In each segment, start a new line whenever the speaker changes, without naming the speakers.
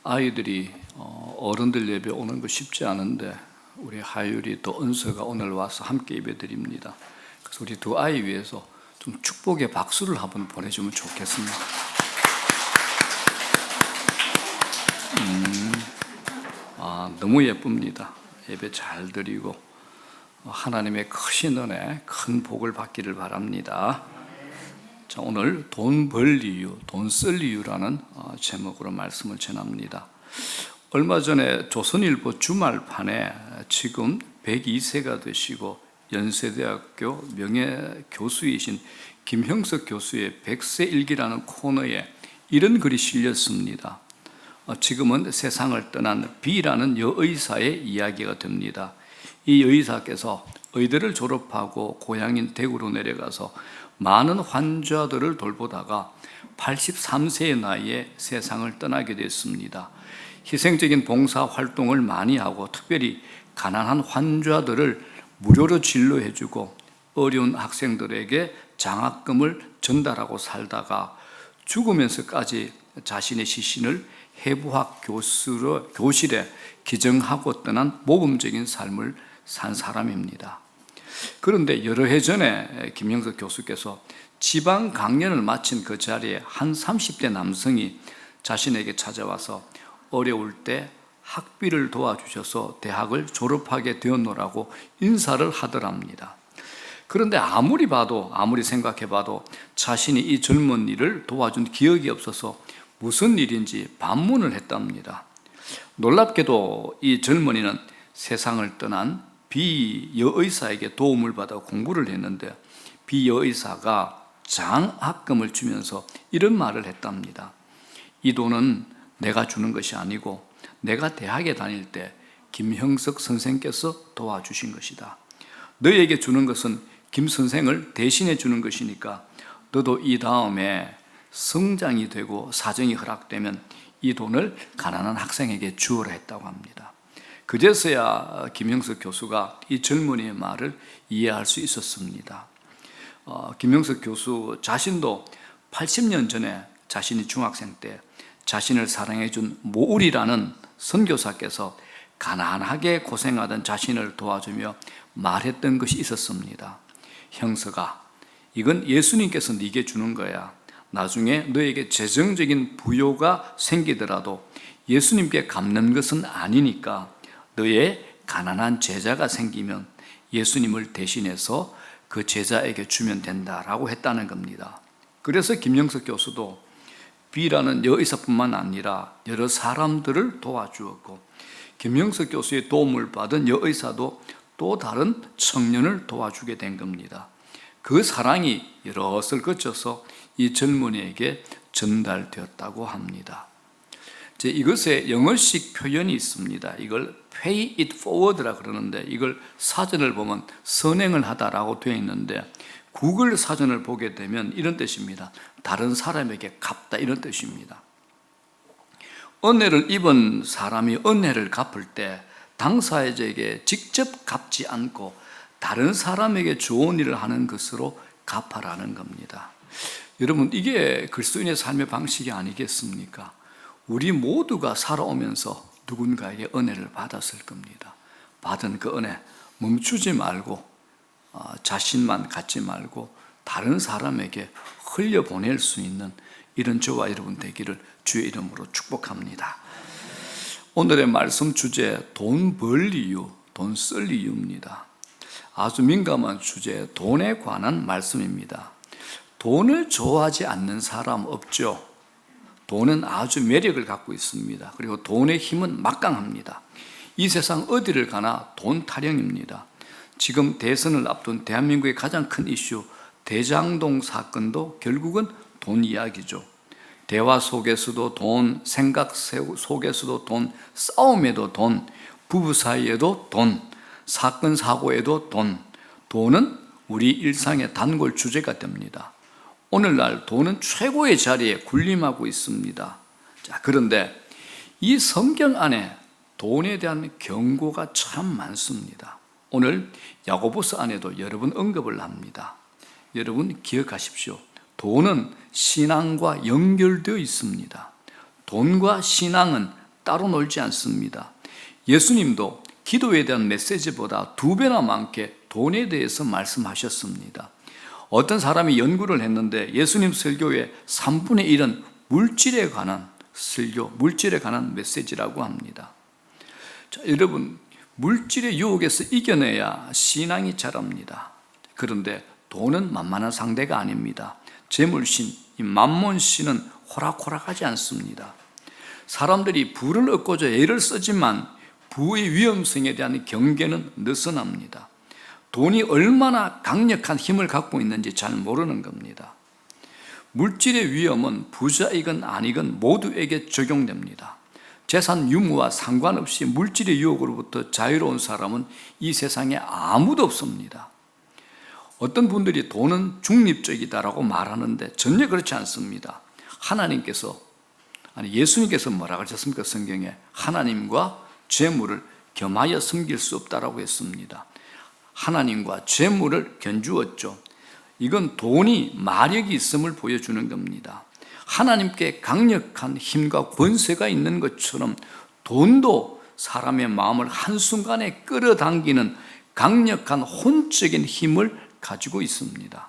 아이들이 어른들 예배 오는 거 쉽지 않은데 우리 하율이 또 은서가 오늘 와서 함께 예배 드립니다. 그래서 우리 두 아이 위해서 좀 축복의 박수를 한번 보내주면 좋겠습니다. 너무 예쁩니다. 예배 잘 드리고 하나님의 크신 은혜, 큰 복을 받기를 바랍니다. 자, 오늘 돈 벌 이유, 돈 쓸 이유라는 제목으로 말씀을 전합니다. 얼마 전에 조선일보 주말판에 지금 102세가 되시고 연세대학교 명예교수이신 김형석 교수의 100세 일기라는 코너에 이런 글이 실렸습니다. 지금은 세상을 떠난 B라는 여의사의 이야기가 됩니다. 이 여의사께서 의대를 졸업하고 고향인 대구로 내려가서 많은 환자들을 돌보다가 83세의 나이에 세상을 떠나게 됐습니다. 희생적인 봉사 활동을 많이 하고 특별히 가난한 환자들을 무료로 진료해주고 어려운 학생들에게 장학금을 전달하고 살다가 죽으면서까지 자신의 시신을 해부학 교실에 기증하고 떠난 모범적인 삶을 산 사람입니다. 그런데 여러 해 전에 김형석 교수께서 지방 강연을 마친 그 자리에 한 30대 남성이 자신에게 찾아와서 어려울 때 학비를 도와주셔서 대학을 졸업하게 되었노라고 인사를 하더랍니다. 그런데 아무리 생각해봐도 자신이 이 젊은이를 도와준 기억이 없어서 무슨 일인지 반문을 했답니다. 놀랍게도 이 젊은이는 세상을 떠난 비 여의사에게 도움을 받아 공부를 했는데 비 여의사가 장학금을 주면서 이런 말을 했답니다. 이 돈은 내가 주는 것이 아니고 내가 대학에 다닐 때 김형석 선생께서 도와주신 것이다. 너에게 주는 것은 김 선생을 대신해 주는 것이니까 너도 이 다음에 성장이 되고 사정이 허락되면 이 돈을 가난한 학생에게 주어라 했다고 합니다. 그제서야 김형석 교수가 이 젊은이의 말을 이해할 수 있었습니다. 김형석 교수 자신도 80년 전에 자신이 중학생 때 자신을 사랑해준 모울이라는 선교사께서 가난하게 고생하던 자신을 도와주며 말했던 것이 있었습니다. 형석아, 이건 예수님께서 네게 주는 거야. 나중에 너에게 재정적인 부요가 생기더라도 예수님께 갚는 것은 아니니까 너의 가난한 제자가 생기면 예수님을 대신해서 그 제자에게 주면 된다라고 했다는 겁니다. 그래서 김영석 교수도 B라는 여의사뿐만 아니라 여러 사람들을 도와주었고 김영석 교수의 도움을 받은 여의사도 또 다른 청년을 도와주게 된 겁니다. 그 사랑이 여럿을 거쳐서 이 젊은이에게 전달되었다고 합니다. 이것에 영어식 표현이 있습니다. 이걸 pay it forward라 그러는데 이걸 사전을 보면 선행을 하다라고 되어 있는데 구글 사전을 보게 되면 이런 뜻입니다. 다른 사람에게 갚다 이런 뜻입니다. 은혜를 입은 사람이 은혜를 갚을 때 당사자에게 직접 갚지 않고 다른 사람에게 좋은 일을 하는 것으로 갚아라는 겁니다. 여러분, 이게 그리스도인의 삶의 방식이 아니겠습니까? 우리 모두가 살아오면서 누군가에게 은혜를 받았을 겁니다. 받은 그 은혜 멈추지 말고 자신만 갖지 말고 다른 사람에게 흘려보낼 수 있는 이런 저와 여러분 되기를 주의 이름으로 축복합니다. 오늘의 말씀 주제 돈 벌 이유, 돈 쓸 이유입니다. 아주 민감한 주제 돈에 관한 말씀입니다. 돈을 좋아하지 않는 사람 없죠? 돈은 아주 매력을 갖고 있습니다. 그리고 돈의 힘은 막강합니다. 이 세상 어디를 가나 돈 타령입니다. 지금 대선을 앞둔 대한민국의 가장 큰 이슈 대장동 사건도 결국은 돈 이야기죠. 대화 속에서도 돈, 생각 속에서도 돈, 싸움에도 돈, 부부 사이에도 돈, 사건 사고에도 돈. 돈은 우리 일상의 단골 주제가 됩니다. 오늘날 돈은 최고의 자리에 군림하고 있습니다. 자, 그런데 이 성경 안에 돈에 대한 경고가 참 많습니다. 오늘 야고보서 안에도 여러 번 언급을 합니다. 여러분 기억하십시오. 돈은 신앙과 연결되어 있습니다. 돈과 신앙은 따로 놀지 않습니다. 예수님도 기도에 대한 메시지보다 2배나 많게 돈에 대해서 말씀하셨습니다. 어떤 사람이 연구를 했는데 예수님 설교의 3분의 1은 물질에 관한 설교, 물질에 관한 메시지라고 합니다. 자, 여러분, 물질의 유혹에서 이겨내야 신앙이 자랍니다. 그런데 돈은 만만한 상대가 아닙니다. 재물신, 이 만몬신은 호락호락하지 않습니다. 사람들이 부를 얻고자 애를 쓰지만 부의 위험성에 대한 경계는 느슨합니다. 돈이 얼마나 강력한 힘을 갖고 있는지 잘 모르는 겁니다. 물질의 위험은 부자이건 아니건 모두에게 적용됩니다. 재산 유무와 상관없이 물질의 유혹으로부터 자유로운 사람은 이 세상에 아무도 없습니다. 어떤 분들이 돈은 중립적이다라고 말하는데 전혀 그렇지 않습니다. 예수님께서 뭐라고 하셨습니까? 성경에 하나님과 재물을 겸하여 섬길 수 없다라고 했습니다. 하나님과 재물을 견주었죠. 이건 돈이 마력이 있음을 보여주는 겁니다. 하나님께 강력한 힘과 권세가 있는 것처럼 돈도 사람의 마음을 한순간에 끌어당기는 강력한 혼적인 힘을 가지고 있습니다.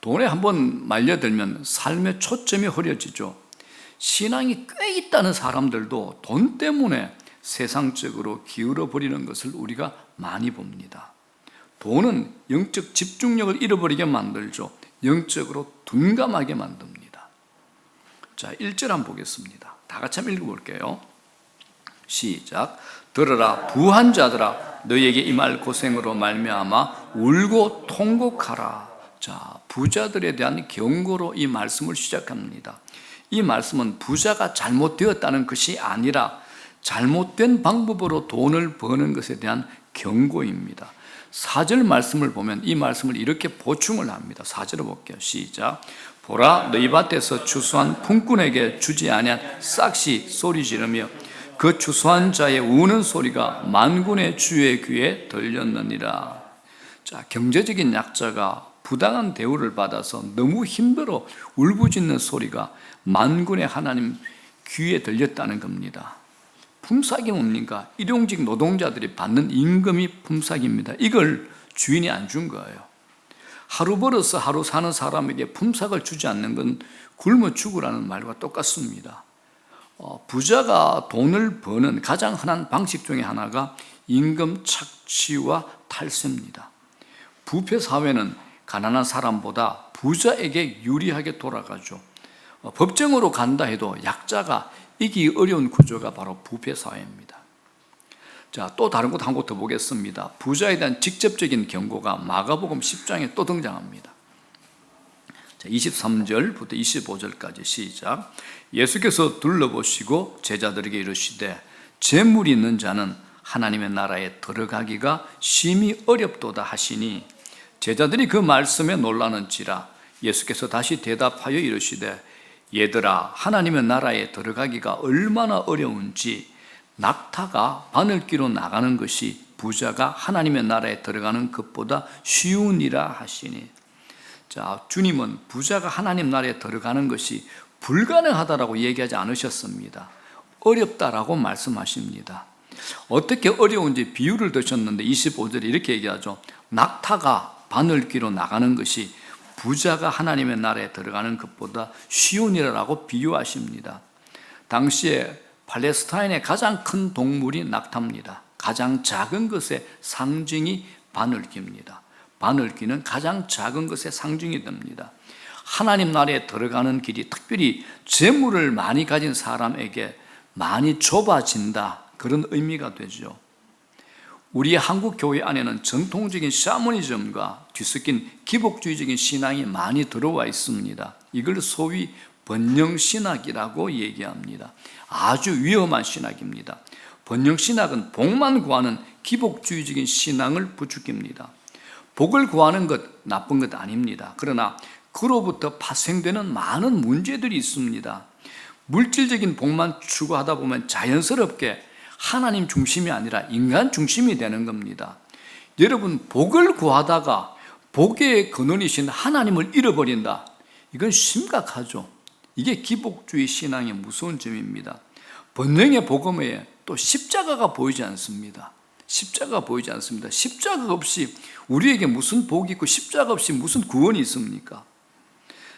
돈에 한번 말려들면 삶의 초점이 흐려지죠. 신앙이 꽤 있다는 사람들도 돈 때문에 세상적으로 기울어 버리는 것을 우리가 많이 봅니다. 돈은 영적 집중력을 잃어버리게 만들죠. 영적으로 둔감하게 만듭니다. 자, 1절 한번 보겠습니다. 다 같이 한번 읽어볼게요. 시작. 들으라 부한 자들아, 너에게 임할 고생으로 말미암아 울고 통곡하라. 자, 부자들에 대한 경고로 이 말씀을 시작합니다. 이 말씀은 부자가 잘못되었다는 것이 아니라 잘못된 방법으로 돈을 버는 것에 대한 경고입니다. 4절 말씀을 보면 이 말씀을 이렇게 보충을 합니다. 4절을 볼게요. 시작. 보라, 너희 밭에서 추수한 품꾼에게 주지 아니한 싹시 소리 지르며 그 추수한 자의 우는 소리가 만군의 주의 귀에 들렸느니라. 자, 경제적인 약자가 부당한 대우를 받아서 너무 힘들어 울부짖는 소리가 만군의 하나님 귀에 들렸다는 겁니다. 품삯이 뭡니까? 일용직 노동자들이 받는 임금이 품삯입니다. 이걸 주인이 안 준 거예요. 하루 벌어서 하루 사는 사람에게 품삯을 주지 않는 건 굶어 죽으라는 말과 똑같습니다. 부자가 돈을 버는 가장 흔한 방식 중에 하나가 임금 착취와 탈세입니다. 부패 사회는 가난한 사람보다 부자에게 유리하게 돌아가죠. 법정으로 간다 해도 약자가 이기기 어려운 구조가 바로 부패 사회입니다. 자, 또 다른 곳 한 곳 더 보겠습니다. 부자에 대한 직접적인 경고가 마가복음 10장에 또 등장합니다. 자, 23절부터 25절까지 시작. 예수께서 둘러보시고 제자들에게 이르시되 재물이 있는 자는 하나님의 나라에 들어가기가 심히 어렵도다 하시니 제자들이 그 말씀에 놀라는지라. 예수께서 다시 대답하여 이르시되 얘들아, 하나님의 나라에 들어가기가 얼마나 어려운지 낙타가 바늘귀로 나가는 것이 부자가 하나님의 나라에 들어가는 것보다 쉬우니라 하시니. 자, 주님은 부자가 하나님 나라에 들어가는 것이 불가능하다라고 얘기하지 않으셨습니다. 어렵다라고 말씀하십니다. 어떻게 어려운지 비유를 드셨는데 25절에 이렇게 얘기하죠. 낙타가 바늘귀로 나가는 것이 부자가 하나님의 나라에 들어가는 것보다 쉬운 일이라고 비유하십니다. 당시에 팔레스타인의 가장 큰 동물이 낙타입니다. 가장 작은 것의 상징이 바늘귀입니다. 바늘귀는 가장 작은 것의 상징이 됩니다. 하나님 나라에 들어가는 길이 특별히 재물을 많이 가진 사람에게 많이 좁아진다, 그런 의미가 되죠. 우리 한국 교회 안에는 전통적인 샤머니즘과 뒤섞인 기복주의적인 신앙이 많이 들어와 있습니다. 이걸 소위 번영신학이라고 얘기합니다. 아주 위험한 신학입니다. 번영신학은 복만 구하는 기복주의적인 신앙을 부추깁니다. 복을 구하는 것 나쁜 것 아닙니다. 그러나 그로부터 파생되는 많은 문제들이 있습니다. 물질적인 복만 추구하다 보면 자연스럽게 하나님 중심이 아니라 인간 중심이 되는 겁니다. 여러분, 복을 구하다가 복의 근원이신 하나님을 잃어버린다. 이건 심각하죠. 이게 기복주의 신앙의 무서운 점입니다. 번영의 복음에 또 십자가가 보이지 않습니다. 십자가가 보이지 않습니다. 십자가 없이 우리에게 무슨 복이 있고 십자가 없이 무슨 구원이 있습니까?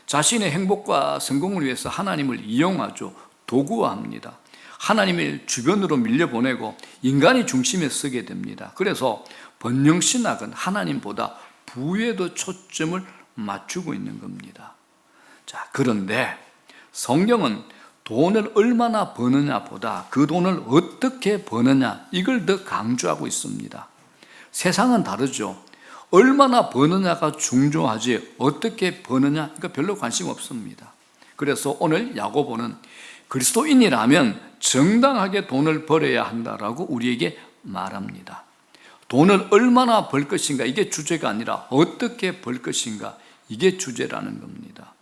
자신의 행복과 성공을 위해서 하나님을 이용하죠. 도구화합니다. 하나님을 주변으로 밀려보내고 인간이 중심에 서게 됩니다. 그래서 번영신학은 하나님보다 부에도 초점을 맞추고 있는 겁니다. 자, 그런데 성경은 돈을 얼마나 버느냐보다 그 돈을 어떻게 버느냐, 이걸 더 강조하고 있습니다. 세상은 다르죠. 얼마나 버느냐가 중요하지 어떻게 버느냐, 이거 별로 관심 없습니다. 그래서 오늘 야고보는 그리스도인이라면 정당하게 돈을 벌어야 한다라고 우리에게 말합니다. 돈을 얼마나 벌 것인가, 이게 주제가 아니라 어떻게 벌 것인가, 이게 주제라는 겁니다.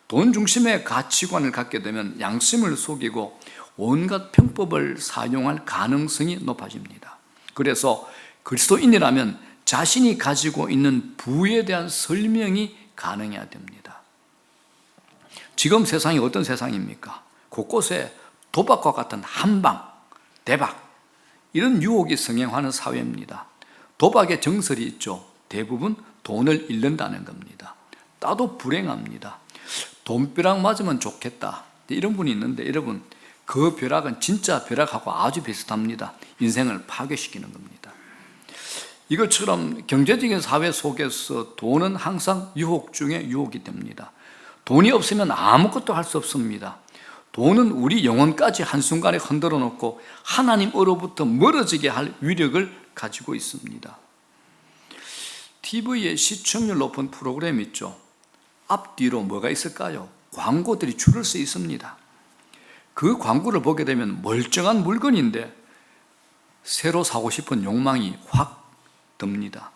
돈 중심의 가치관을 갖게 되면 양심을 속이고 온갖 편법을 사용할 가능성이 높아집니다. 그래서 그리스도인이라면 자신이 가지고 있는 부에 대한 설명이 가능해야 됩니다. 지금 세상이 어떤 세상입니까? 곳곳에 도박과 같은 한방, 대박, 이런 유혹이 성행하는 사회입니다. 도박의 정설이 있죠. 대부분 돈을 잃는다는 겁니다. 나도 불행합니다. 돈벼락 맞으면 좋겠다, 이런 분이 있는데 여러분, 그 벼락은 진짜 벼락하고 아주 비슷합니다. 인생을 파괴시키는 겁니다. 이것처럼 경제적인 사회 속에서 돈은 항상 유혹 중에 유혹이 됩니다. 돈이 없으면 아무것도 할 수 없습니다. 돈은 우리 영혼까지 한순간에 흔들어 놓고 하나님으로부터 멀어지게 할 위력을 가지고 있습니다. TV에 시청률 높은 프로그램 있죠. 앞뒤로 뭐가 있을까요? 광고들이 줄을 서 있습니다. 그 광고를 보게 되면 멀쩡한 물건인데 새로 사고 싶은 욕망이 확 듭니다.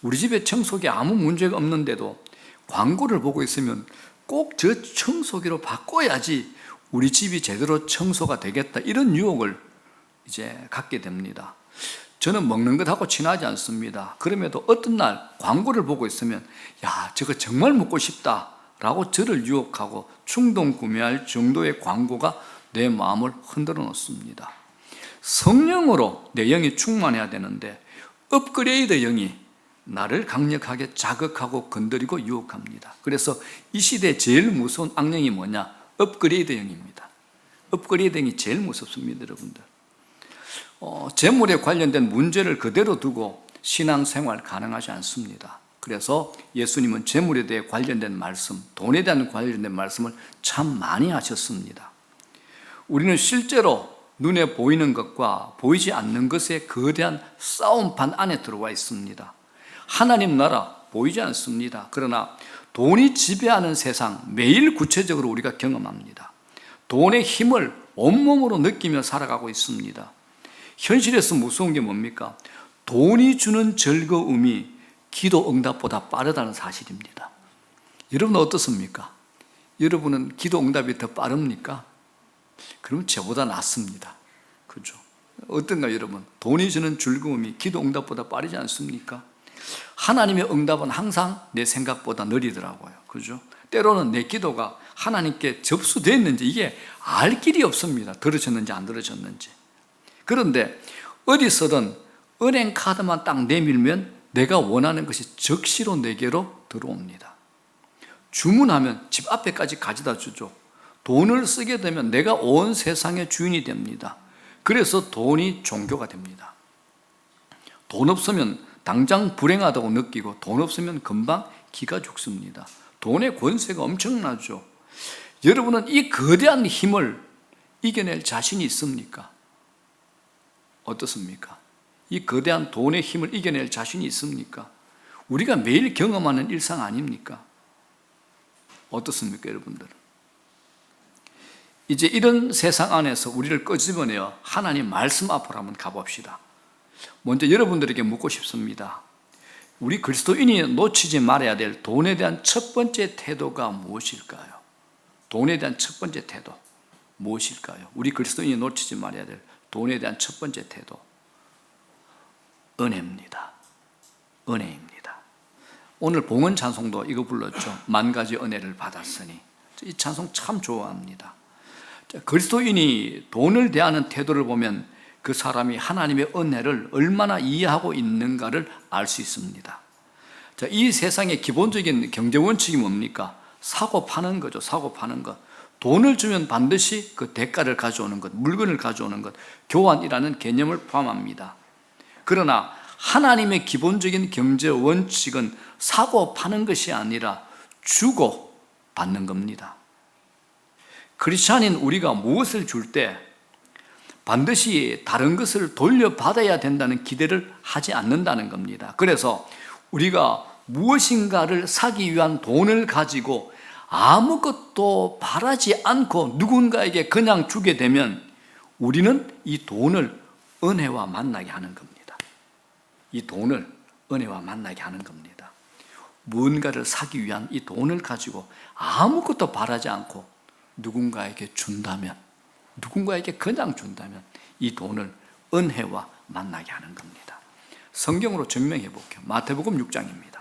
우리 집에 청소기 아무 문제가 없는데도 광고를 보고 있으면 꼭 저 청소기로 바꿔야지 우리 집이 제대로 청소가 되겠다, 이런 유혹을 이제 갖게 됩니다. 저는 먹는 것하고 친하지 않습니다. 그럼에도 어떤 날 광고를 보고 있으면 야, 저거 정말 먹고 싶다 라고 저를 유혹하고 충동 구매할 정도의 광고가 내 마음을 흔들어 놓습니다. 성령으로 내 영이 충만해야 되는데 업그레이드 영이 나를 강력하게 자극하고 건드리고 유혹합니다. 그래서 이 시대에 제일 무서운 악령이 뭐냐? 업그레이드 영입니다. 업그레이드 영이 제일 무섭습니다, 여러분들. 재물에 관련된 문제를 그대로 두고 신앙생활 가능하지 않습니다. 그래서 예수님은 재물에 대해 관련된 말씀, 돈에 대한 관련된 말씀을 참 많이 하셨습니다. 우리는 실제로 눈에 보이는 것과 보이지 않는 것의 거대한 싸움판 안에 들어와 있습니다. 하나님 나라 보이지 않습니다. 그러나 돈이 지배하는 세상 매일 구체적으로 우리가 경험합니다. 돈의 힘을 온몸으로 느끼며 살아가고 있습니다. 현실에서 무서운 게 뭡니까? 돈이 주는 즐거움이 기도 응답보다 빠르다는 사실입니다. 여러분은 어떻습니까? 여러분은 기도 응답이 더 빠릅니까? 그럼 저보다 낫습니다. 그죠? 어떤가 여러분? 돈이 주는 즐거움이 기도 응답보다 빠르지 않습니까? 하나님의 응답은 항상 내 생각보다 느리더라고요. 그죠? 때로는 내 기도가 하나님께 접수됐는지 이게 알 길이 없습니다. 들으셨는지 안 들으셨는지. 그런데 어디서든 은행 카드만 딱 내밀면 내가 원하는 것이 즉시로 내게로 들어옵니다. 주문하면 집 앞에까지 가져다 주죠. 돈을 쓰게 되면 내가 온 세상의 주인이 됩니다. 그래서 돈이 종교가 됩니다. 돈 없으면 당장 불행하다고 느끼고 돈 없으면 금방 기가 죽습니다. 돈의 권세가 엄청나죠. 여러분은 이 거대한 힘을 이겨낼 자신이 있습니까? 어떻습니까? 이 거대한 돈의 힘을 이겨낼 자신이 있습니까? 우리가 매일 경험하는 일상 아닙니까? 어떻습니까, 여러분들? 이제 이런 세상 안에서 우리를 끄집어내어 하나님 말씀 앞으로 한번 가봅시다. 먼저 여러분들에게 묻고 싶습니다. 우리 그리스도인이 놓치지 말아야 될 돈에 대한 첫 번째 태도가 무엇일까요? 돈에 대한 첫 번째 태도 무엇일까요? 우리 그리스도인이 놓치지 말아야 될 돈에 대한 첫 번째 태도, 은혜입니다. 은혜입니다. 오늘 봉헌 찬송도 이거 불렀죠. 만 가지 은혜를 받았으니. 이 찬송 참 좋아합니다. 그리스도인이 돈을 대하는 태도를 보면 그 사람이 하나님의 은혜를 얼마나 이해하고 있는가를 알 수 있습니다. 자, 이 세상의 기본적인 경제 원칙이 뭡니까? 사고 파는 거죠. 사고 파는 것. 돈을 주면 반드시 그 대가를 가져오는 것, 물건을 가져오는 것, 교환이라는 개념을 포함합니다. 그러나 하나님의 기본적인 경제 원칙은 사고 파는 것이 아니라 주고 받는 겁니다. 크리스찬인 우리가 무엇을 줄 때 반드시 다른 것을 돌려받아야 된다는 기대를 하지 않는다는 겁니다. 그래서 우리가 무엇인가를 사기 위한 돈을 가지고 아무것도 바라지 않고 누군가에게 그냥 주게 되면 우리는 이 돈을 은혜와 만나게 하는 겁니다. 이 돈을 은혜와 만나게 하는 겁니다. 무언가를 사기 위한 이 돈을 가지고 아무것도 바라지 않고 누군가에게 준다면, 누군가에게 그냥 준다면 이 돈을 은혜와 만나게 하는 겁니다. 성경으로 증명해 볼게요. 마태복음 6장입니다.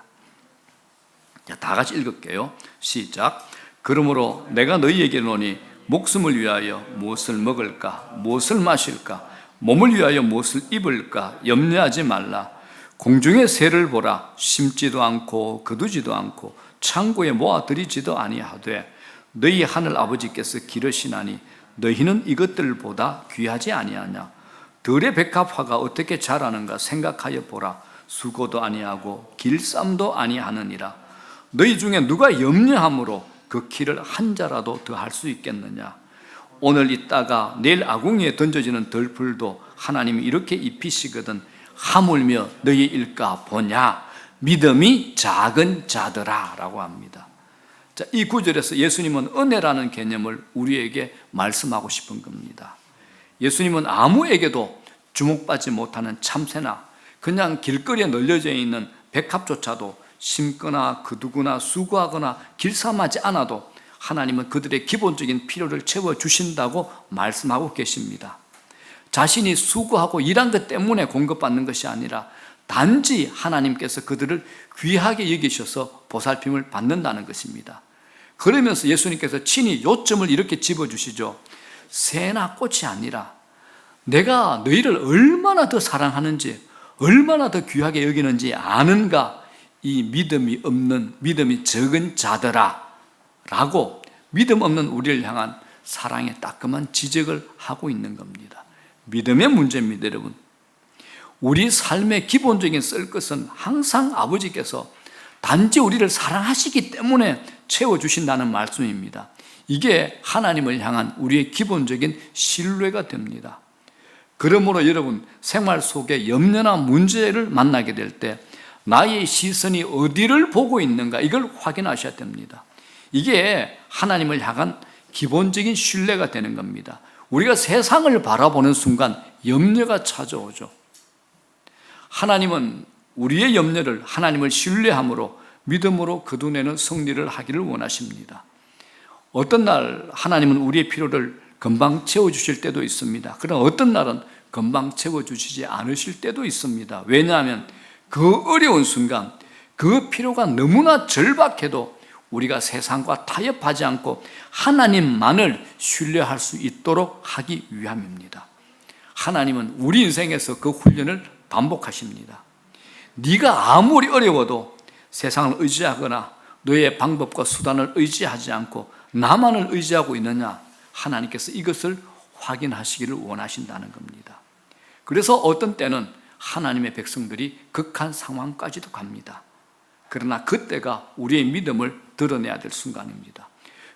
자, 다 같이 읽을게요. 시작. 그러므로 내가 너희에게 이르노니 목숨을 위하여 무엇을 먹을까, 무엇을 마실까, 몸을 위하여 무엇을 입을까 염려하지 말라. 공중의 새를 보라. 심지도 않고 거두지도 않고 창고에 모아들이지도 아니하되 너희 하늘 아버지께서 기르시나니 너희는 이것들보다 귀하지 아니하냐. 들의 백합화가 어떻게 자라는가 생각하여 보라. 수고도 아니하고 길쌈도 아니하느니라. 너희 중에 누가 염려함으로 그 키를 한 자라도 더 할 수 있겠느냐. 오늘 있다가 내일 아궁이에 던져지는 덜풀도 하나님이 이렇게 입히시거든 하물며 너희 일까 보냐. 믿음이 작은 자들아 라고 합니다. 자, 이 구절에서 예수님은 은혜라는 개념을 우리에게 말씀하고 싶은 겁니다. 예수님은 아무에게도 주목받지 못하는 참새나 그냥 길거리에 널려져 있는 백합조차도 심거나 거두거나 수고하거나 길쌈하지 않아도 하나님은 그들의 기본적인 필요를 채워주신다고 말씀하고 계십니다. 자신이 수고하고 일한 것 때문에 공급받는 것이 아니라 단지 하나님께서 그들을 귀하게 여기셔서 보살핌을 받는다는 것입니다. 그러면서 예수님께서 친히 요점을 이렇게 집어주시죠. 새나 꽃이 아니라 내가 너희를 얼마나 더 사랑하는지, 얼마나 더 귀하게 여기는지 아는가. 이 믿음이 없는, 믿음이 적은 자들아 라고 믿음 없는 우리를 향한 사랑의 따끔한 지적을 하고 있는 겁니다. 믿음의 문제입니다, 여러분. 우리 삶의 기본적인 쓸 것은 항상 아버지께서 단지 우리를 사랑하시기 때문에 채워주신다는 말씀입니다. 이게 하나님을 향한 우리의 기본적인 신뢰가 됩니다. 그러므로 여러분, 생활 속에 염려나 문제를 만나게 될 때 나의 시선이 어디를 보고 있는가 이걸 확인하셔야 됩니다. 이게 하나님을 향한 기본적인 신뢰가 되는 겁니다. 우리가 세상을 바라보는 순간 염려가 찾아오죠. 하나님은 우리의 염려를 하나님을 신뢰함으로 믿음으로 거두내는 승리를 하기를 원하십니다. 어떤 날 하나님은 우리의 필요를 금방 채워주실 때도 있습니다. 그러나 어떤 날은 금방 채워주시지 않으실 때도 있습니다. 왜냐하면 그 어려운 순간 그 필요가 너무나 절박해도 우리가 세상과 타협하지 않고 하나님만을 신뢰할 수 있도록 하기 위함입니다. 하나님은 우리 인생에서 그 훈련을 반복하십니다. 네가 아무리 어려워도 세상을 의지하거나 너의 방법과 수단을 의지하지 않고 나만을 의지하고 있느냐, 하나님께서 이것을 확인하시기를 원하신다는 겁니다. 그래서 어떤 때는 하나님의 백성들이 극한 상황까지도 갑니다. 그러나 그때가 우리의 믿음을 드러내야 될 순간입니다.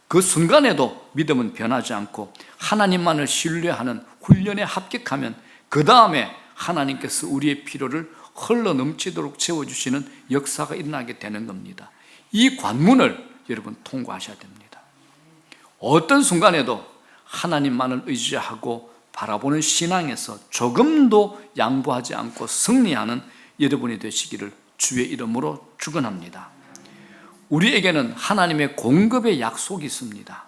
그 순간에도 믿음은 변하지 않고 하나님만을 신뢰하는 훈련에 합격하면 그 다음에 하나님께서 우리의 필요를 흘러 넘치도록 채워주시는 역사가 일어나게 되는 겁니다. 이 관문을 여러분 통과하셔야 됩니다. 어떤 순간에도 하나님만을 의지하고 바라보는 신앙에서 조금도 양보하지 않고 승리하는 여러분이 되시기를 주의 이름으로 축원합니다. 우리에게는 하나님의 공급의 약속이 있습니다.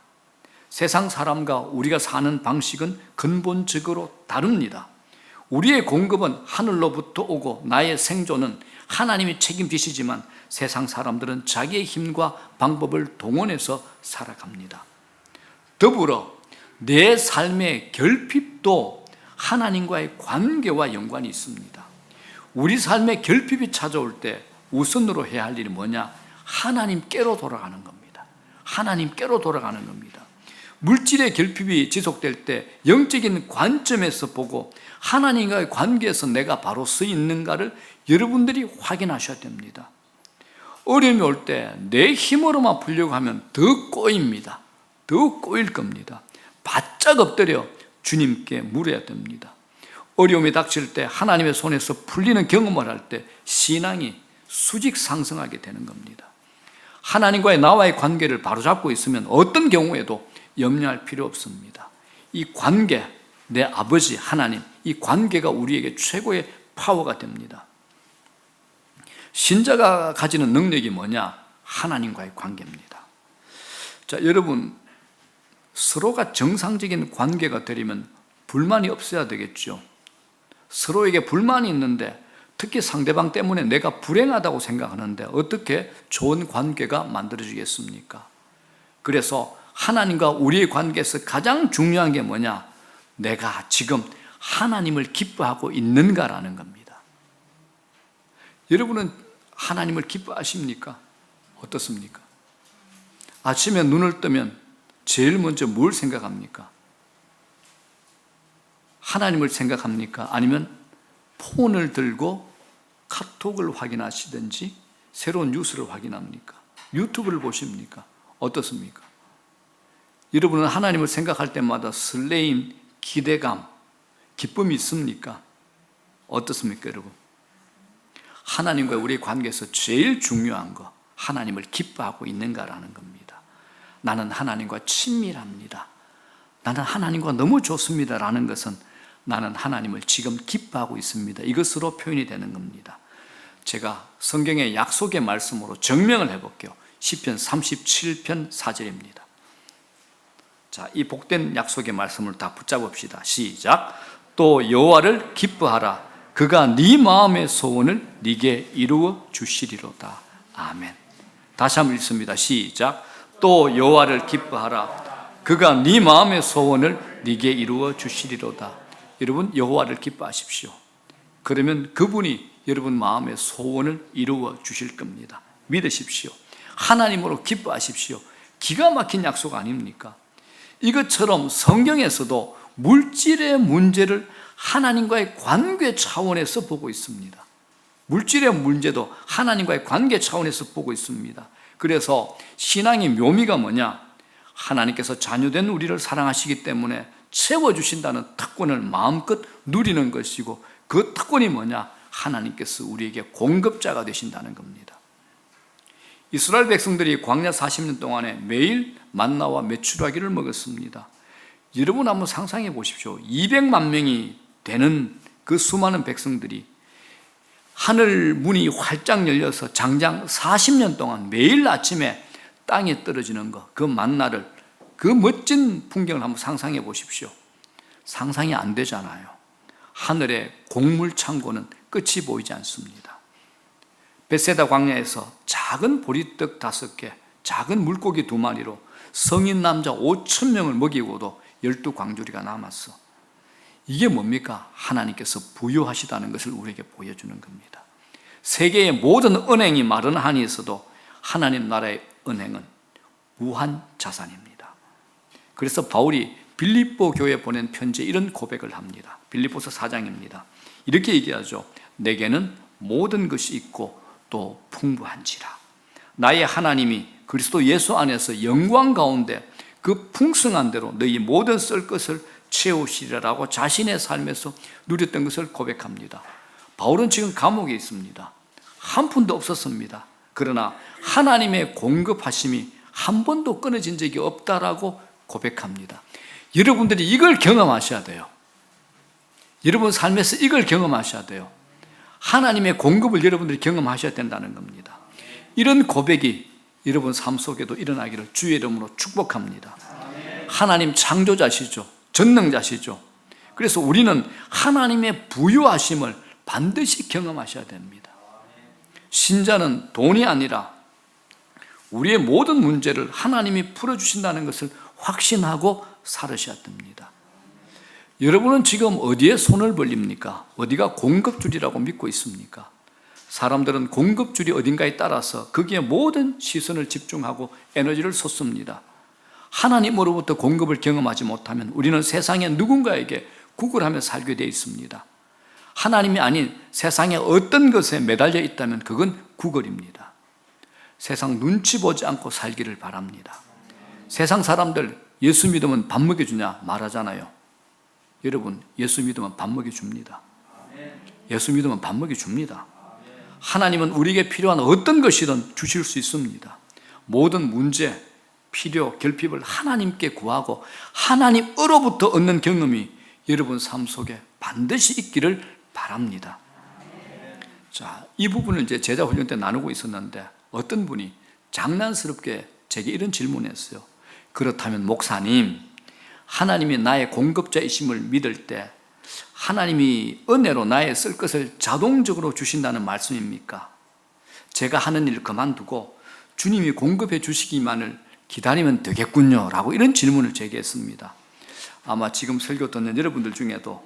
세상 사람과 우리가 사는 방식은 근본적으로 다릅니다. 우리의 공급은 하늘로부터 오고 나의 생존은 하나님이 책임지시지만 세상 사람들은 자기의 힘과 방법을 동원해서 살아갑니다. 더불어 내 삶의 결핍도 하나님과의 관계와 연관이 있습니다. 우리 삶의 결핍이 찾아올 때 우선으로 해야 할 일이 뭐냐? 하나님께로 돌아가는 겁니다. 하나님께로 돌아가는 겁니다. 물질의 결핍이 지속될 때 영적인 관점에서 보고 하나님과의 관계에서 내가 바로 서 있는가를 여러분들이 확인하셔야 됩니다. 어려움이 올 때 내 힘으로만 풀려고 하면 더 꼬입니다. 더 꼬일 겁니다. 바짝 엎드려 주님께 물어야 됩니다. 어려움이 닥칠 때 하나님의 손에서 풀리는 경험을 할 때 신앙이 수직 상승하게 되는 겁니다. 하나님과의 나와의 관계를 바로잡고 있으면 어떤 경우에도 염려할 필요 없습니다. 이 관계, 내 아버지 하나님, 이 관계가 우리에게 최고의 파워가 됩니다. 신자가 가지는 능력이 뭐냐? 하나님과의 관계입니다. 자, 여러분, 서로가 정상적인 관계가 되려면 불만이 없어야 되겠죠. 서로에게 불만이 있는데 특히 상대방 때문에 내가 불행하다고 생각하는데 어떻게 좋은 관계가 만들어지겠습니까? 그래서 하나님과 우리의 관계에서 가장 중요한 게 뭐냐? 내가 지금 하나님을 기뻐하고 있는가라는 겁니다. 여러분은 하나님을 기뻐하십니까? 어떻습니까? 아침에 눈을 뜨면 제일 먼저 뭘 생각합니까? 하나님을 생각합니까? 아니면 폰을 들고 카톡을 확인하시든지 새로운 뉴스를 확인합니까? 유튜브를 보십니까? 어떻습니까? 여러분은 하나님을 생각할 때마다 설레임, 기대감, 기쁨이 있습니까? 어떻습니까, 여러분? 하나님과 우리의 관계에서 제일 중요한 거, 하나님을 기뻐하고 있는가라는 겁니다. 나는 하나님과 친밀합니다. 나는 하나님과 너무 좋습니다. 라는 것은 나는 하나님을 지금 기뻐하고 있습니다. 이것으로 표현이 되는 겁니다. 제가 성경의 약속의 말씀으로 증명을 해볼게요. 시편 37편 4절입니다. 자, 이 복된 약속의 말씀을 다 붙잡읍시다. 시작. 또 여호와를 기뻐하라. 그가 네 마음의 소원을 네게 이루어 주시리로다. 아멘. 다시 한번 읽습니다. 시작. 또 여호와를 기뻐하라. 그가 네 마음의 소원을 네게 이루어 주시리로다. 여러분, 여호와를 기뻐하십시오. 그러면 그분이 여러분 마음의 소원을 이루어 주실 겁니다. 믿으십시오. 하나님으로 기뻐하십시오. 기가 막힌 약속 아닙니까? 이것처럼 성경에서도 물질의 문제를 하나님과의 관계 차원에서 보고 있습니다. 물질의 문제도 하나님과의 관계 차원에서 보고 있습니다. 그래서 신앙의 묘미가 뭐냐? 하나님께서 자녀된 우리를 사랑하시기 때문에 채워주신다는 특권을 마음껏 누리는 것이고, 그 특권이 뭐냐? 하나님께서 우리에게 공급자가 되신다는 겁니다. 이스라엘 백성들이 광야 40년 동안에 매일 만나와 메추라기를 먹었습니다. 여러분 한번 상상해 보십시오. 200만 명이 되는 그 수많은 백성들이 하늘 문이 활짝 열려서 장장 40년 동안 매일 아침에 땅에 떨어지는 것, 그 만나를, 그 멋진 풍경을 한번 상상해 보십시오. 상상이 안 되잖아요. 하늘의 곡물 창고는 끝이 보이지 않습니다. 벳세다 광야에서 작은 보리떡 5개, 작은 물고기 2마리로 성인 남자 5,000명을 먹이고도 12광주리가 남았어. 이게 뭡니까? 하나님께서 부유하시다는 것을 우리에게 보여주는 겁니다. 세계의 모든 은행이 마른 한이 있어도 하나님 나라의 은행은 무한 자산입니다. 그래서 바울이 빌립보 교회에 보낸 편지에 이런 고백을 합니다. 빌립보서 4장입니다. 이렇게 얘기하죠. 내게는 모든 것이 있고 또 풍부한지라. 나의 하나님이 그리스도 예수 안에서 영광 가운데 그 풍성한 대로 너희 모든 쓸 것을 채우시리라고 자신의 삶에서 누렸던 것을 고백합니다. 바울은 지금 감옥에 있습니다. 한 푼도 없었습니다. 그러나 하나님의 공급하심이 한 번도 끊어진 적이 없다라고 고백합니다. 여러분들이 이걸 경험하셔야 돼요. 여러분 삶에서 이걸 경험하셔야 돼요. 하나님의 공급을 여러분들이 경험하셔야 된다는 겁니다. 이런 고백이 여러분 삶 속에도 일어나기를 주의 이름으로 축복합니다. 하나님 창조자시죠. 전능자시죠. 그래서 우리는 하나님의 부유하심을 반드시 경험하셔야 됩니다. 신자는 돈이 아니라 우리의 모든 문제를 하나님이 풀어주신다는 것을 확신하고 살으셔야 됩니다. 여러분은 지금 어디에 손을 벌립니까? 어디가 공급줄이라고 믿고 있습니까? 사람들은 공급줄이 어딘가에 따라서 거기에 모든 시선을 집중하고 에너지를 쏟습니다. 하나님으로부터 공급을 경험하지 못하면 우리는 세상의 누군가에게 구걸하며 살게 되어 있습니다. 하나님이 아닌 세상의 어떤 것에 매달려 있다면 그건 구걸입니다. 세상 눈치 보지 않고 살기를 바랍니다. 세상 사람들 예수 믿으면 밥 먹여주냐 말하잖아요. 여러분, 예수 믿으면 밥 먹여줍니다. 예수 믿으면 밥 먹여줍니다. 하나님은 우리에게 필요한 어떤 것이든 주실 수 있습니다. 모든 문제, 필요, 결핍을 하나님께 구하고 하나님으로부터 얻는 경험이 여러분 삶 속에 반드시 있기를 바랍니다. 자, 이 부분을 이제 제자 훈련 때 나누고 있었는데 어떤 분이 장난스럽게 제게 이런 질문을 했어요. 그렇다면 목사님, 하나님이 나의 공급자이심을 믿을 때 하나님이 은혜로 나의 쓸 것을 자동적으로 주신다는 말씀입니까? 제가 하는 일 그만두고 주님이 공급해 주시기만을 기다리면 되겠군요 라고 이런 질문을 제게 했습니다. 아마 지금 설교 듣는 여러분들 중에도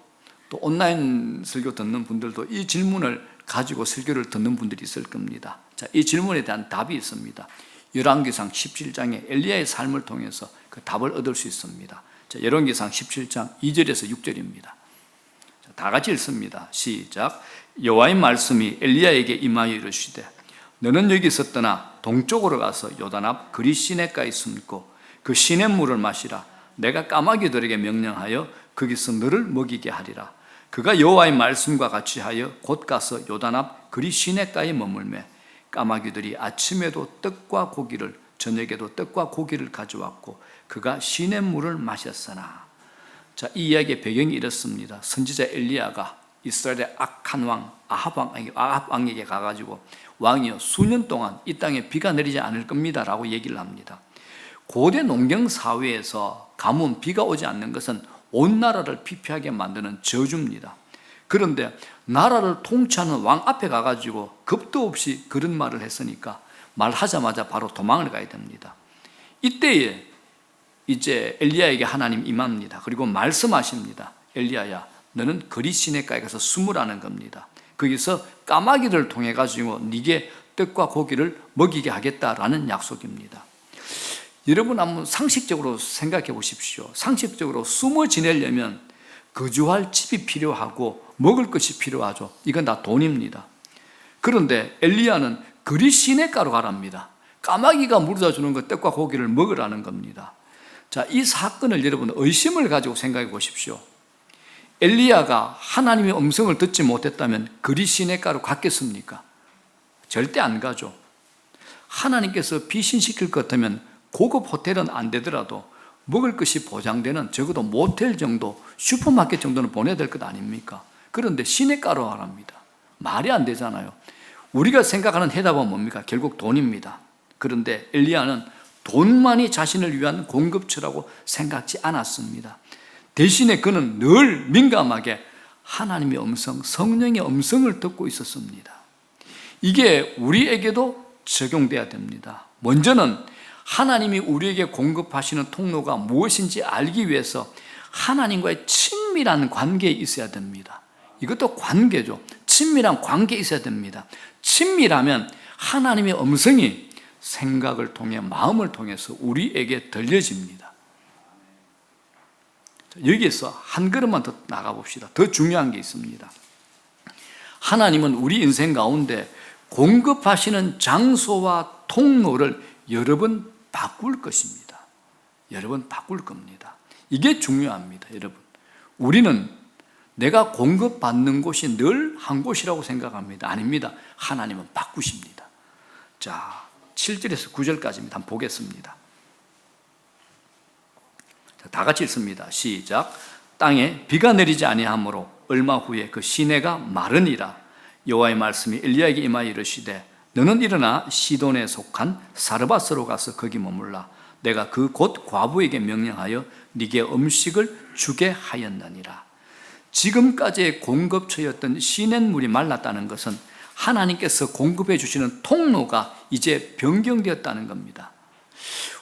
또 온라인 설교 듣는 분들도 이 질문을 가지고 설교를 듣는 분들이 있을 겁니다. 자, 이 질문에 대한 답이 있습니다. 열왕기상 17장의 엘리야의 삶을 통해서 그 답을 얻을 수 있습니다. 자, 열왕기상 17장 2절에서 6절입니다. 자, 다 같이 읽습니다. 시작. 여호와의 말씀이 엘리야에게 임하여 이르시되 너는 여기서 떠나 동쪽으로 가서 요단 앞 그리 시내가에 숨고 그 시냇물을 마시라. 내가 까마귀들에게 명령하여 거기서 너를 먹이게 하리라. 그가 여호와의 말씀과 같이 하여 곧 가서 요단 앞 그리 시내가에 머물매 까마귀들이 아침에도 떡과 고기를 저녁에도 떡과 고기를 가져왔고 그가 시냇물을 마셨으나. 자, 이 이야기의 배경이 이렇습니다. 선지자 엘리야가 이스라엘의 악한 왕 아합 왕에게 가가지고 왕이여 수년 동안 이 땅에 비가 내리지 않을 겁니다 라고 얘기를 합니다. 고대 농경 사회에서 가뭄, 비가 오지 않는 것은 온 나라를 피폐하게 만드는 저주입니다. 그런데 나라를 통치하는 왕 앞에 가가지고 겁도 없이 그런 말을 했으니까 말하자마자 바로 도망을 가야 됩니다. 이때에 이제 엘리야에게 하나님 임합니다. 그리고 말씀하십니다. 엘리야야, 너는 거리 시내가에 가서 숨으라는 겁니다. 거기서 까마귀를 통해 가지고 네게 떡과 고기를 먹이게 하겠다라는 약속입니다. 여러분 한번 상식적으로 생각해 보십시오. 상식적으로 숨어 지내려면 거주할 집이 필요하고 먹을 것이 필요하죠. 이건 다 돈입니다. 그런데 엘리야는 그리 시내가로 가랍니다. 까마귀가 물어다 주는 것 떡과 고기를 먹으라는 겁니다. 자, 이 사건을 여러분 의심을 가지고 생각해 보십시오. 엘리야가 하나님의 음성을 듣지 못했다면 그리 시내가로 갔겠습니까? 절대 안 가죠. 하나님께서 피신시킬 것 같으면 고급 호텔은 안 되더라도 먹을 것이 보장되는 적어도 모텔 정도, 슈퍼마켓 정도는 보내야 될 것 아닙니까? 그런데 시내가로 가랍니다. 말이 안 되잖아요. 우리가 생각하는 해답은 뭡니까? 결국 돈입니다. 그런데 엘리야는 돈만이 자신을 위한 공급처라고 생각지 않았습니다. 대신에 그는 늘 민감하게 하나님의 음성, 성령의 음성을 듣고 있었습니다. 이게 우리에게도 적용돼야 됩니다. 먼저는 하나님이 우리에게 공급하시는 통로가 무엇인지 알기 위해서 하나님과의 친밀한 관계에 있어야 됩니다. 이것도 관계죠. 친밀한 관계에 있어야 됩니다. 친밀하면 하나님의 음성이 생각을 통해 마음을 통해서 우리에게 들려집니다. 여기에서 한 걸음만 더 나가봅시다. 더 중요한 게 있습니다. 하나님은 우리 인생 가운데 공급하시는 장소와 통로를 여러 번 바꿀 것입니다. 여러 번 바꿀 겁니다. 이게 중요합니다. 여러분, 우리는 내가 공급받는 곳이 늘 한 곳이라고 생각합니다. 아닙니다. 하나님은 바꾸십니다. 자, 7절에서 9절까지입니다. 한번 보겠습니다. 다 같이 읽습니다. 시작. 땅에 비가 내리지 아니하므로 얼마 후에 그 시내가 마르니라. 여호와의 말씀이 엘리야에게 임하여 이르시되 너는 일어나 시돈에 속한 사르밧으로 가서 거기 머물라. 내가 그 곧 과부에게 명령하여 네게 음식을 주게 하였느니라. 지금까지의 공급처였던 시냇물이 말랐다는 것은 하나님께서 공급해 주시는 통로가 이제 변경되었다는 겁니다.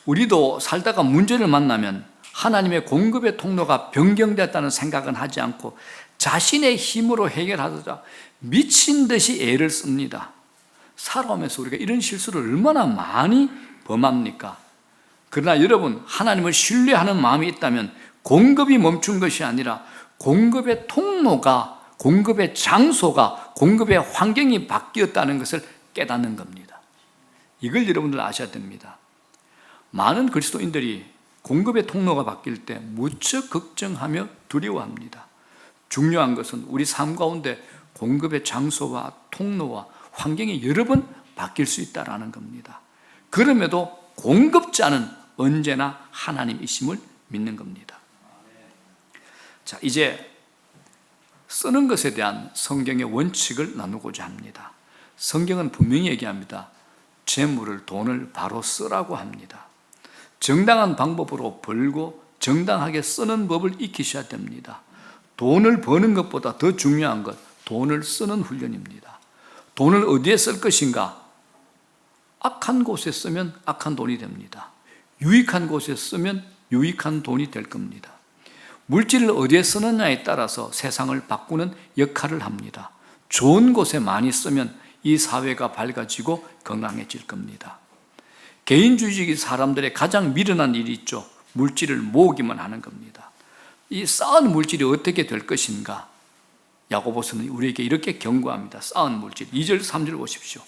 우리도 살다가 문제를 만나면 하나님의 공급의 통로가 변경됐다는 생각은 하지 않고 자신의 힘으로 해결하자 미친 듯이 애를 씁니다. 살아오면서 우리가 이런 실수를 얼마나 많이 범합니까? 그러나 여러분, 하나님을 신뢰하는 마음이 있다면 공급이 멈춘 것이 아니라 공급의 통로가, 공급의 장소가, 공급의 환경이 바뀌었다는 것을 깨닫는 겁니다. 이걸 여러분들 아셔야 됩니다. 많은 그리스도인들이 공급의 통로가 바뀔 때 무척 걱정하며 두려워합니다. 중요한 것은 우리 삶 가운데 공급의 장소와 통로와 환경이 여러 번 바뀔 수 있다는 겁니다. 그럼에도 공급자는 언제나 하나님이심을 믿는 겁니다. 자, 이제 쓰는 것에 대한 성경의 원칙을 나누고자 합니다. 성경은 분명히 얘기합니다. 재물을, 돈을 바로 쓰라고 합니다. 정당한 방법으로 벌고 정당하게 쓰는 법을 익히셔야 됩니다. 돈을 버는 것보다 더 중요한 것, 돈을 쓰는 훈련입니다. 돈을 어디에 쓸 것인가? 악한 곳에 쓰면 악한 돈이 됩니다. 유익한 곳에 쓰면 유익한 돈이 될 겁니다. 물질을 어디에 쓰느냐에 따라서 세상을 바꾸는 역할을 합니다. 좋은 곳에 많이 쓰면 이 사회가 밝아지고 건강해질 겁니다. 개인주의적인 사람들의 가장 미련한 일이 있죠. 물질을 모으기만 하는 겁니다. 이 쌓은 물질이 어떻게 될 것인가? 야고보서는 우리에게 이렇게 경고합니다. 쌓은 물질. 2절, 3절 보십시오.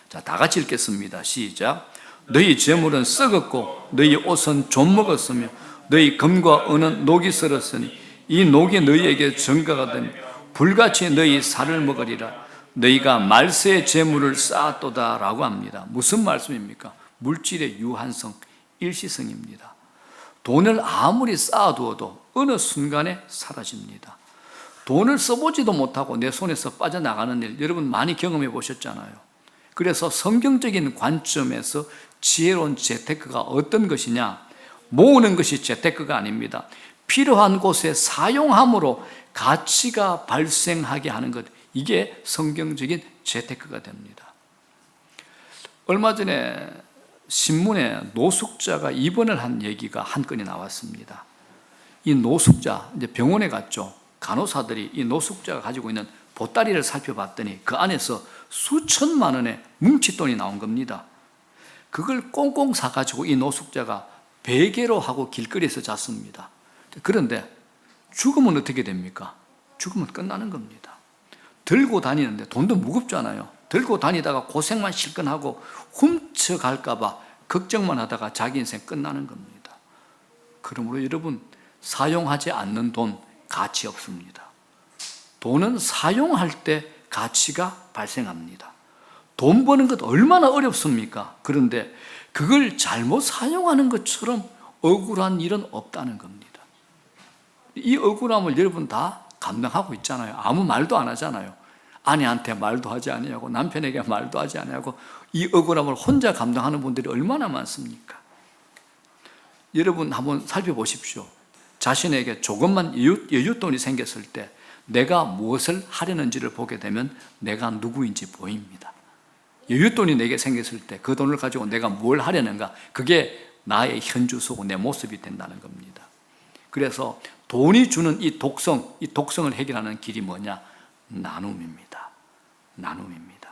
자, 다 같이 읽겠습니다. 시작. 너희 재물은 썩었고 너희 옷은 좀 먹었으며 너희 금과 은은 녹이 슬었으니 이 녹이 너희에게 증거가 되며 불같이 너희 살을 먹으리라. 너희가 말세의 재물을 쌓았도다 라고 합니다. 무슨 말씀입니까? 물질의 유한성, 일시성입니다. 돈을 아무리 쌓아두어도 어느 순간에 사라집니다. 돈을 써보지도 못하고 내 손에서 빠져나가는 일 여러분 많이 경험해 보셨잖아요. 그래서 성경적인 관점에서 지혜로운 재테크가 어떤 것이냐? 모으는 것이 재테크가 아닙니다. 필요한 곳에 사용함으로 가치가 발생하게 하는 것, 이게 성경적인 재테크가 됩니다. 얼마 전에 신문에 노숙자가 입원을 한 얘기가 한 건이 나왔습니다. 이 노숙자, 이제 병원에 갔죠. 간호사들이 이 노숙자가 가지고 있는 보따리를 살펴봤더니 그 안에서 수천만 원의 뭉칫돈이 나온 겁니다. 그걸 꽁꽁 사가지고 이 노숙자가 베개로 하고 길거리에서 잤습니다. 그런데 죽으면 어떻게 됩니까? 죽으면 끝나는 겁니다. 들고 다니는데 돈도 무겁잖아요. 들고 다니다가 고생만 실컷 하고 훔쳐갈까 봐 걱정만 하다가 자기 인생 끝나는 겁니다. 그러므로 여러분, 사용하지 않는 돈 가치 없습니다. 돈은 사용할 때 가치가 발생합니다. 돈 버는 것 얼마나 어렵습니까? 그런데 그걸 잘못 사용하는 것처럼 억울한 일은 없다는 겁니다. 이 억울함을 여러분 다 감당하고 있잖아요. 아무 말도 안 하잖아요. 아내한테 말도 하지 아니하고 남편에게 말도 하지 아니하고 이 억울함을 혼자 감당하는 분들이 얼마나 많습니까? 여러분 한번 살펴보십시오. 자신에게 조금만 여윳돈이 생겼을 때 내가 무엇을 하려는지를 보게 되면 내가 누구인지 보입니다. 여윳돈이 내게 생겼을 때 그 돈을 가지고 내가 뭘 하려는가, 그게 나의 현주소고 내 모습이 된다는 겁니다. 그래서 돈이 주는 이 독성을 해결하는 길이 뭐냐? 나눔입니다. 나눔입니다.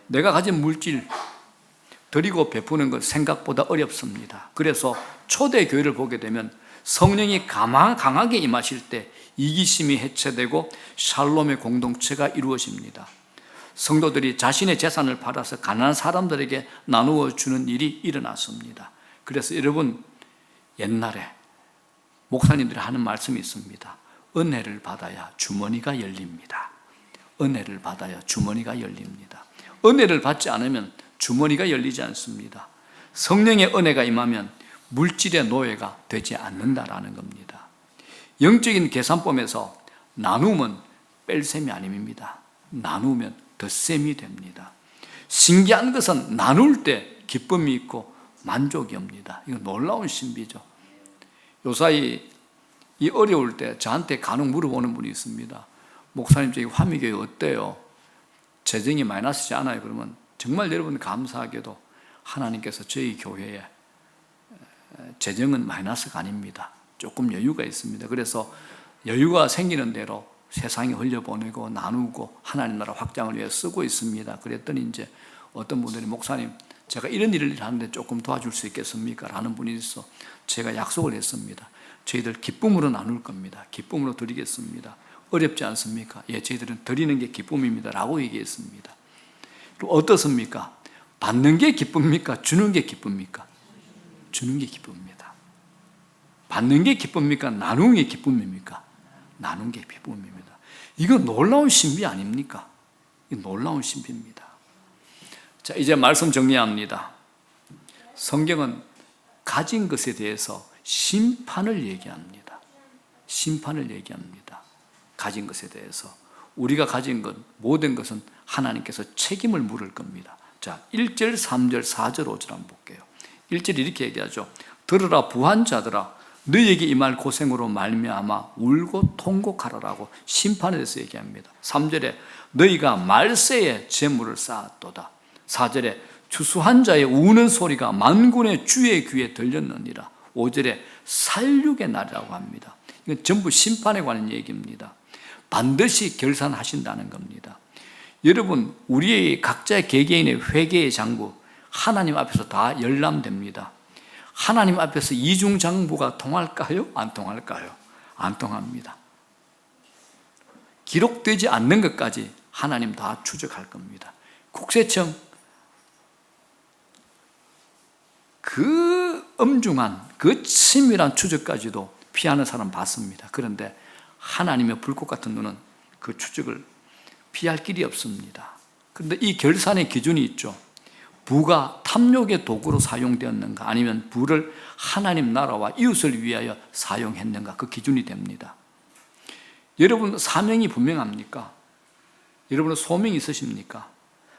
내가 가진 물질 드리고 베푸는 것 생각보다 어렵습니다. 그래서 초대교회를 보게 되면 성령이 강하게 임하실 때 이기심이 해체되고 샬롬의 공동체가 이루어집니다. 성도들이 자신의 재산을 팔아서 가난한 사람들에게 나누어 주는 일이 일어났습니다. 그래서 여러분, 옛날에 목사님들이 하는 말씀이 있습니다. 은혜를 받아야 주머니가 열립니다. 은혜를 받아야 주머니가 열립니다. 은혜를 받지 않으면 주머니가 열리지 않습니다. 성령의 은혜가 임하면 물질의 노예가 되지 않는다라는 겁니다. 영적인 계산법에서 나누면 뺄셈이 아닙니다. 나누면 덧셈이 됩니다. 신기한 것은 나눌 때 기쁨이 있고 만족이 옵니다. 이건 놀라운 신비죠. 요사이 이 어려울 때 저한테 간혹 물어보는 분이 있습니다. 목사님, 저기 화미교회 어때요? 재정이 마이너스지 않아요? 그러면 정말 여러분 감사하게도 하나님께서 저희 교회에 재정은 마이너스가 아닙니다. 조금 여유가 있습니다. 그래서 여유가 생기는 대로 세상에 흘려보내고 나누고 하나님 나라 확장을 위해 쓰고 있습니다. 그랬더니 이제 어떤 분들이 목사님 제가 이런 일을 하는데 조금 도와줄 수 있겠습니까? 라는 분이 있어 제가 약속을 했습니다. 저희들 기쁨으로 나눌 겁니다. 기쁨으로 드리겠습니다. 어렵지 않습니까? 예, 저희들은 드리는 게 기쁨입니다. 라고 얘기했습니다. 그럼 어떻습니까? 받는 게 기쁨입니까? 주는 게 기쁨입니까? 주는 게 기쁨입니다. 받는 게 기쁨입니까? 나누는 게 기쁨입니까? 나누는 게 기쁨입니다. 이거 놀라운 신비 아닙니까? 이 놀라운 신비입니다. 자, 이제 말씀 정리합니다. 성경은 가진 것에 대해서 심판을 얘기합니다. 심판을 얘기합니다. 가진 것에 대해서. 우리가 가진 것, 모든 것은 하나님께서 책임을 물을 겁니다. 자, 1절, 3절, 4절, 5절 한번 볼게요. 1절 이렇게 얘기하죠. 들으라 부한 자들아 너희에게 임할 고생으로 말미암아 울고 통곡하라라고 심판에 대해서 얘기합니다. 3절에 너희가 말세에 재물을 쌓았도다. 4절에 추수한 자의 우는 소리가 만군의 주의 귀에 들렸느니라. 5절에 살육의 날이라고 합니다. 이건 전부 심판에 관한 얘기입니다. 반드시 결산하신다는 겁니다. 여러분, 우리의 각자의 개개인의 회개의 장부 하나님 앞에서 다 열람됩니다. 하나님 앞에서 이중장부가 통할까요? 안 통할까요? 안 통합니다. 기록되지 않는 것까지 하나님 다 추적할 겁니다. 국세청 그 엄중한 그 치밀한 추적까지도 피하는 사람 봤습니다. 그런데 하나님의 불꽃 같은 눈은 그 추적을 피할 길이 없습니다. 그런데 이 결산의 기준이 있죠. 부가 탐욕의 도구로 사용되었는가 아니면 부를 하나님 나라와 이웃을 위하여 사용했는가 그 기준이 됩니다. 여러분 사명이 분명합니까? 여러분은 소명이 있으십니까?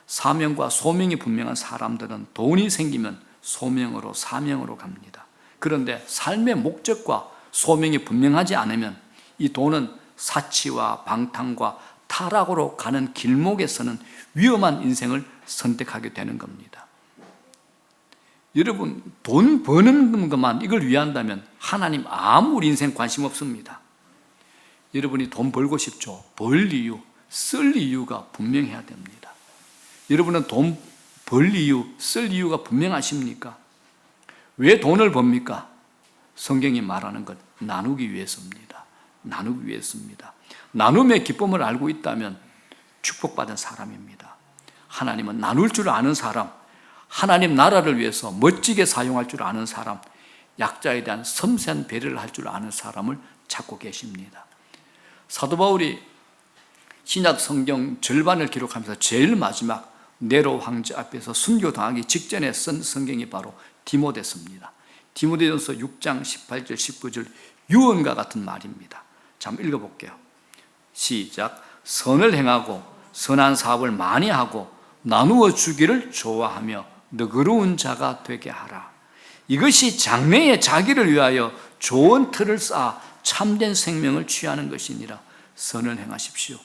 사명과 소명이 분명한 사람들은 돈이 생기면 소명으로 사명으로 갑니다. 그런데 삶의 목적과 소명이 분명하지 않으면 이 돈은 사치와 방탕과 타락으로 가는 길목에서는 위험한 인생을 선택하게 되는 겁니다. 여러분 돈 버는 것만 이걸 위한다면 하나님 아무 우리 인생 관심 없습니다. 여러분이 돈 벌고 싶죠? 벌 이유, 쓸 이유가 분명해야 됩니다. 여러분은 돈 벌 이유, 쓸 이유가 분명하십니까? 왜 돈을 법니까? 성경이 말하는 것 나누기 위해서입니다. 나누기 위해서입니다. 나눔의 기쁨을 알고 있다면 축복받은 사람입니다. 하나님은 나눌 줄 아는 사람, 하나님 나라를 위해서 멋지게 사용할 줄 아는 사람, 약자에 대한 섬세한 배려를 할 줄 아는 사람을 찾고 계십니다. 사도 바울이 신약 성경 절반을 기록하면서 제일 마지막 네로 황제 앞에서 순교당하기 직전에 쓴 성경이 바로 디모데서입니다. 디모데전서 6장 18절 19절 유언과 같은 말입니다. 자, 한번 읽어볼게요. 시작. 선을 행하고 선한 사업을 많이 하고 나누어 주기를 좋아하며 너그러운 자가 되게 하라. 이것이 장래의 자기를 위하여 좋은 틀을 쌓아 참된 생명을 취하는 것이니라. 선을 행하십시오.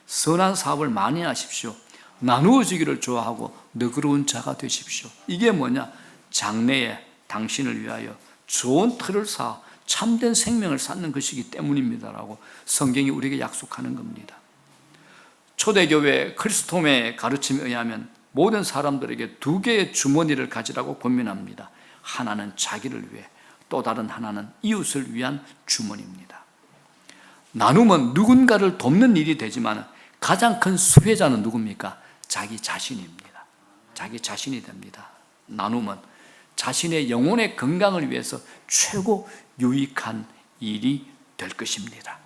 선한 사업을 많이 하십시오. 나누어 주기를 좋아하고 너그러운 자가 되십시오. 이게 뭐냐? 장래에 당신을 위하여 좋은 틀을 쌓아 참된 생명을 쌓는 것이기 때문입니다라고 성경이 우리에게 약속하는 겁니다. 초대교회 크리스토메의 가르침에 의하면 모든 사람들에게 두 개의 주머니를 가지라고 권면합니다. 하나는 자기를 위해, 또 다른 하나는 이웃을 위한 주머니입니다. 나눔은 누군가를 돕는 일이 되지만 가장 큰 수혜자는 누굽니까? 자기 자신입니다. 자기 자신이 됩니다. 나눔은 자신의 영혼의 건강을 위해서 최고 유익한 일이 될 것입니다.